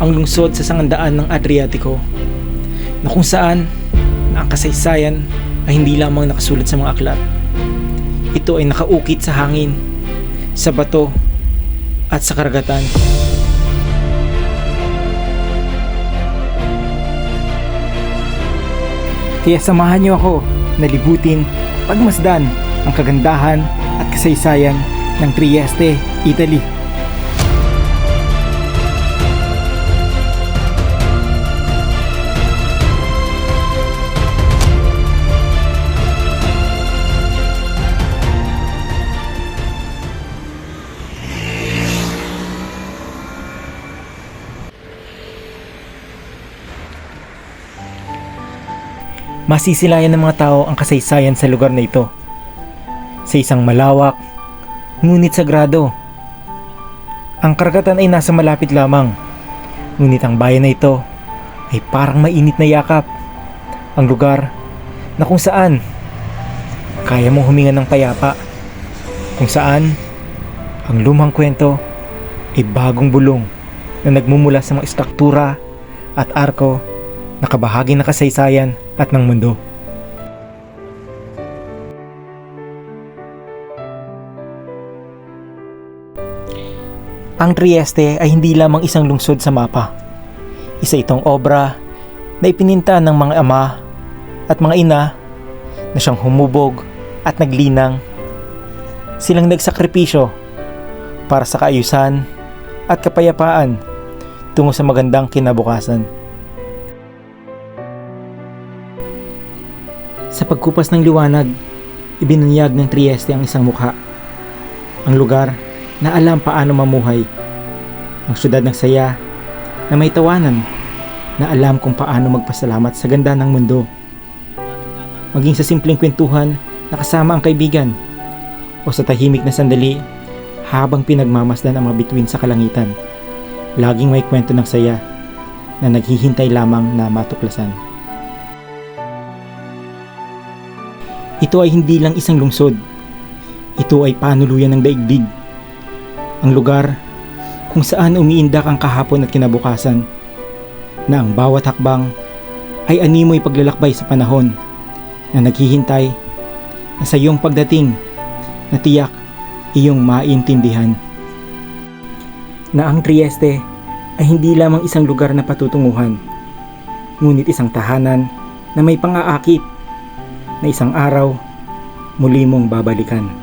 ang lungsod sa sangandaan ng Adriatico, na kung saan na ang kasaysayan ay hindi lamang nakasulat sa mga aklat. Ito ay nakaukit sa hangin, sa bato, at sa karagatan. Kaya samahan niyo ako na libutin, pagmasdan ang kagandahan at kasaysayan ng Trieste, Italy. Masisilayan ng mga tao ang kasaysayan sa lugar na ito. Sa isang malawak, ngunit sagrado. Ang karagatan ay nasa malapit lamang, ngunit ang bayan na ito ay parang mainit na yakap. Ang lugar na kung saan kaya mong huminga ng payapa, kung saan ang lumang kwento ay bagong bulong na nagmumula sa mga istruktura at arko na kabahagi ng kasaysayan at ng mundo. Ang Trieste ay hindi lamang isang lungsod sa mapa. Isa itong obra na ipininta ng mga ama at mga ina na siyang humubog at naglinang. Silang nagsakripisyo para sa kaayusan at kapayapaan tungo sa magandang kinabukasan. Sa pagkupas ng liwanag, ibinunyag ng Trieste ang isang mukha. Ang lugar na alam paano mamuhay. Ang syudad ng saya na may tawanan na alam kung paano magpasalamat sa ganda ng mundo. Maging sa simpleng kwentuhan na kasama ang kaibigan o sa tahimik na sandali habang pinagmamasdan ang mga bituin sa kalangitan. Laging may kwento ng saya na naghihintay lamang na matuklasan. Ito ay hindi lang isang lungsod. Ito ay panuluyan ng daigdig. Ang lugar kung saan umiindak ang kahapon at kinabukasan, na ang bawat hakbang ay animoy paglalakbay sa panahon na naghihintay na sa iyong pagdating na tiyak iyong maintindihan. Na ang Trieste ay hindi lamang isang lugar na patutunguhan, ngunit isang tahanan na may pang-aakit na isang araw muli mong babalikan.